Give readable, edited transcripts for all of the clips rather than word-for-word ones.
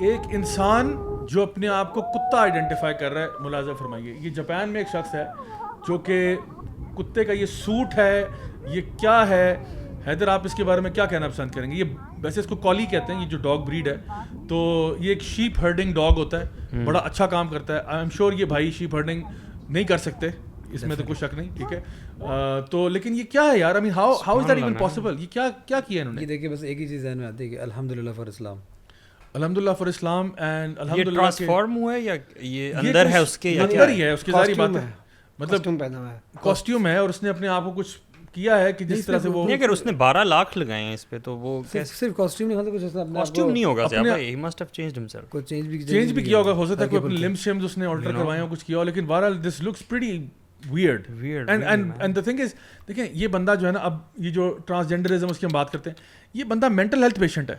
ایک انسان جو اپنے آپ کو کتا آئیڈینٹیفائی کر رہا ہے, ملاحظہ فرمائیے, یہ جاپان میں ایک شخص ہے جو کہ کتے کا یہ سوٹ ہے, یہ کیا ہے. حیدر آپ اس کے بارے میں کیا کہنا پسند کریں گے؟ یہ ویسے اس کو کالی کہتے ہیں, یہ جو ڈاگ بریڈ ہے, تو یہ ایک شیپ ہرڈنگ ڈاگ ہوتا ہے, بڑا اچھا کام کرتا ہے. آئی ایم شیور یہ بھائی شیپ ہرڈنگ نہیں کر سکتے, اس میں تو کوئی شک نہیں, ٹھیک ہے. تو لیکن یہ کیا ہے یار, I mean how is that even possible? یہ کیا کیا انہوں نے؟ دیکھیے بس ایک ہی چیز ذہن میں آتی ہے کہ الحمدللہ فار اسلام, الحمدللہ فار اسلام. اینڈ یہ الحمدللہ ٹرانسفارم ہوا ہے یا یہ اندر ہے اس کے, یا اندر ہی ہے اس کی, ظاہری بات ہے, مطلب کاسٹیوم ہے اور اس نے اپنے آپ کو کچھ کیا ہے کہ جس طرح سے وہ, اگر اس نے 12 لاکھ لگائے ہیں اس پہ تو وہ صرف کاسٹیوم نہیں ہوتا, کچھ اس نے اپنا کاسٹیوم نہیں ہوگا زیادہ, he must have changed himself, کوئی چینج بھی کیا ہوگا, ہو سکتا ہے کوئی اپنے لمبس شمز اس نے آلٹر کروائے ہوں, کچھ کیا ہو, لیکن بہرحال this looks pretty weird. And the thing is, دیکھیں یہ بندہ جو ہے نا, اب یہ جو ٹرانسجینڈرزم اس کی ہم بات کرتے ہیں, یہ بندہ مینٹل ہیلتھ پیشنٹ ہے.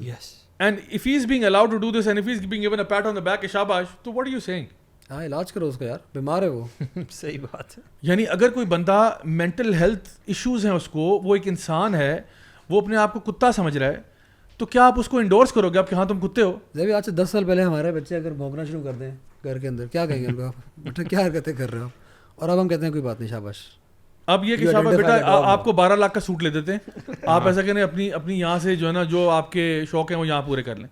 یس, and if he is being allowed to do this and if he is being given a pat on the back, شاباش, تو what are you saying? ہاں علاج کرو اس کا یار, بیمار ہے وہ. صحیح بات ہے. یعنی اگر کوئی بندہ مینٹل ہیلتھ ایشوز ہیں اس کو, وہ ایک انسان ہے, وہ اپنے آپ کو کتا سمجھ رہا ہے, تو کیا آپ اس کو انڈورس کرو گے آپ کہ ہاں تم کتے ہو؟ جب آج سے 10 سال پہلے ہمارے بچے اگر بھونکنا شروع کر دیں گھر کے اندر, کیا کہیں گے ان کو, آپ بیٹا کیا حرکتیں کر رہے ہو, اور اب ہم کہتے ہیں کوئی بات نہیں شاباش. اب یہ کہ شاباش بیٹا آپ کو 12 لاکھ کا سوٹ لے دیتے ہیں, آپ ایسا کریں اپنی یہاں سے جو ہے نا, جو آپ کے شوق ہیں وہ یہاں پورے کر لیں.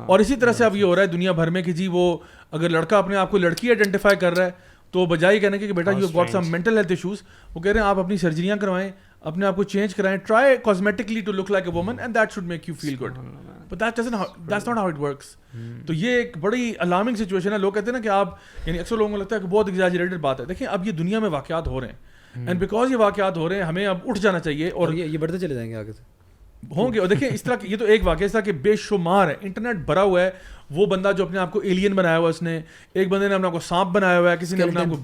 اور اسی طرح سے اب یہ ہو رہا ہے دنیا بھر میں کہ جی وہ اگر لڑکا اپنے آپ کو لڑکی آئیڈینٹیفائی کر رہا ہے, تو بجائے کہنے کے کہ بیٹا you got some mental health issues, وہ کہہ رہے ہیں آپ اپنی سرجریاں کروائیں, اپنے آپ کو چینج کرائیں, try cosmetically to look like a woman and that should make you feel good, but that's not how it works. تو یہ ایک بڑی الارمنگ سچویشن ہے. لوگ کہتے ہیں نا کہ آپ, یعنی اکثر لوگوں کو لگتا ہے کہ بہت ایگزیجریٹڈ بات ہے. دیکھیں اب یہ دنیا میں واقعات ہو رہے ہیں, اینڈ بیکاز یہ واقعات ہو رہے ہیں ہمیں اب اٹھ جانا چاہیے, اور یہ بڑھتے چلے جائیں گے آگے سے ہوں گے. اور دیکھیں اس طرح یہ تو ایک واقعہ, اس طرح کہ بے شمار ہے, انٹرنیٹ بھرا ہوا ہے. وہ بندہ جو اپنے آپ کو ایلین بنایا ہوا ہے, اس نے, ایک بندے نے اپنے آپ کو سانپ بنایا ہوا ہے, کسی نے اپنے آپ کو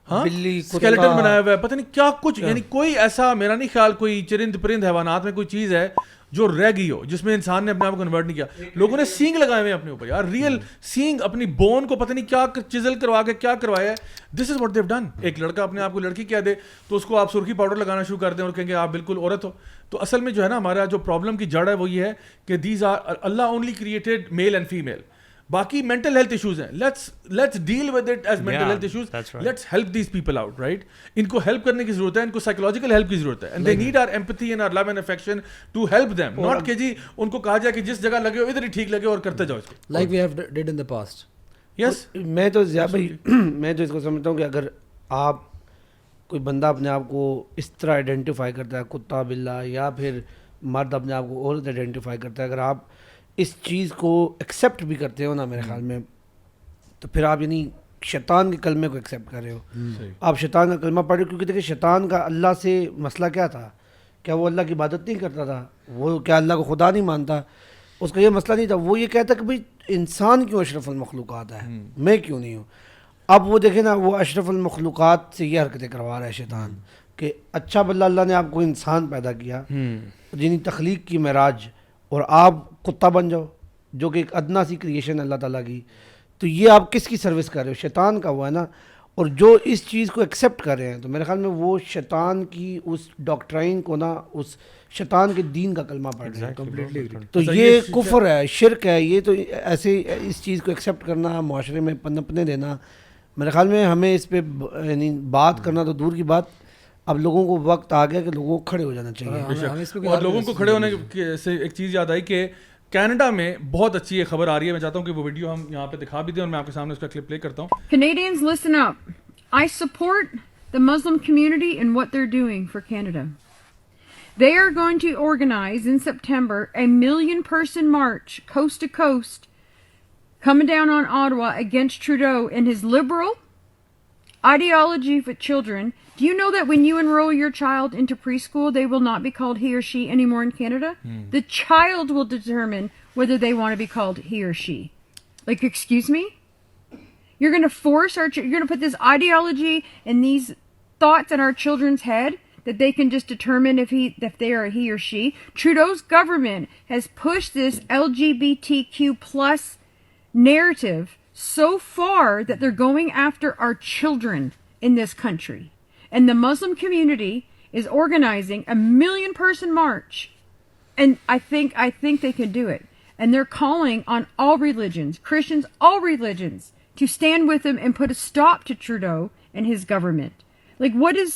اسکیلیٹن بنایا ہوا ہے, پتہ نہیں کیا کچھ. یعنی کوئی ایسا, میرا نہیں خیال کوئی چرند پرند حیوانات میں کوئی چیز ہے جو رہ گئی ہو جس میں انسان نے اپنے آپ کو کنورٹ نہیں کیا. لوگوں نے سینگ لگائے ہوئے ہیں اپنے اوپر یار, ریئل سینگ, اپنی بون کو پتہ نہیں کیا چزل کروا کے کیا کروایا ہے. دس از واٹ دیو ڈن. ایک لڑکا اپنے آپ کو لڑکی کہہ دے تو اس کو آپ سرخی پاؤڈر لگانا شروع کر دیں اور کہیں گے آپ بالکل عورت ہو. تو اصل میں جو ہے نا ہمارا جو پرابلم کی جڑ ہے وہ یہ ہے کہ دیز آر, اللہ only created male and female, باقی مینٹل ہیلتھ ایشوز ہیں, let's deal with it as mental health issues, let's help these people out, right. ان کو ہیلپ کرنے کی ضرورت ہے, ان کو سائیکولوجیکل ہیلپ کی ضرورت ہے, and they need our empathy and our love and affection to help them, not کہ جی ان کو کہا جائے کہ جس جگہ لگے ہو ادھر ہی ٹھیک لگے اور کرتے جاؤ اس کو, like we have did in the past. Yes. میں تو میں تو اس کو سمجھتا ہوں کہ اگر آپ کوئی بندہ اپنے آپ کو اس طرح آئیڈینٹیفائی کرتا ہے, کتا بلا, یا پھر مرد اپنے آپ کو عورت آئیڈینٹیفائی کرتا ہے, اگر آپ اس چیز کو ایکسیپٹ بھی کرتے ہو نا, میرے خیال میں, تو پھر آپ یعنی شیطان کے کلمے کو ایکسیپٹ کر رہے ہو. آپ شیطان کا کلمہ پڑھ رہے ہو, کیونکہ دیکھیں شیطان کا اللہ سے مسئلہ کیا تھا, کیا وہ اللہ کی عبادت نہیں کرتا تھا, وہ کیا اللہ کو خدا نہیں مانتا, اس کا یہ مسئلہ نہیں تھا. وہ یہ کہتا کہ بھائی انسان کیوں اشرف المخلوقات ہے, میں کیوں نہیں ہوں. اب وہ دیکھیں نا, وہ اشرف المخلوقات سے یہ حرکتیں کروا رہا ہے شیطان کہ اچھا بلّہ اللہ نے آپ کو انسان پیدا کیا, جنہیں تخلیق کی معراج, اور آپ کتا بن جاؤ جو کہ ایک ادنا سی کریشن ہے اللہ تعالیٰ کی. تو یہ آپ کس کی سروس کر رہے ہو, شیطان کا ہوا ہے نا. اور جو اس چیز کو ایکسیپٹ کر رہے ہیں, تو میرے خیال میں وہ شیطان کی اس ڈاکٹرائن کو نا, اس شیطان کے دین کا کلمہ پڑھ رہے ہیں کمپلیٹلی. تو یہ کفر ہے, شرک ہے یہ. تو ایسے اس چیز کو ایکسیپٹ کرنا, معاشرے میں پنپنے دینا, میرے خیال میں ہمیں اس پہ یعنی بات کرنا تو دور کی بات, اب لوگوں کو وقت آ گیا کہ لوگوں کو کھڑے ہو جانا چاہیے. اور لوگوں کو کھڑے ہونے سے ایک چیز یاد آئی کہ کینیڈا میں بہت اچھی ایک خبر آ رہی ہے. میں چاہتا ہوں کہ وہ ویڈیو ہم یہاں پہ دکھا بھی دیں, اور میں آپ کے سامنے اس کا کلپ پلے کرتا ہوں. Canadians, listen up. I support the Muslim community and what they're doing for Canada. They are going to organize in September a 1 million person march coast to coast coming down on Ottawa against Trudeau and his liberal ideology for children. Do you know that when you enroll your child into preschool, they will not be called he or she anymore in Canada? The child will determine whether they want to be called he or she. Like, excuse me? You're going to force you're going to put this ideology and these thoughts in our children's head that they can just determine if they are he or she. Trudeau's government has pushed this LGBTQ plus narrative so far that they're going after our children in this country. And the Muslim community is organizing a 1 million person march. And I think they can do it. and they're calling on all religions, Christians, all religions, to stand with him and put a stop to Trudeau and his government. Like, what is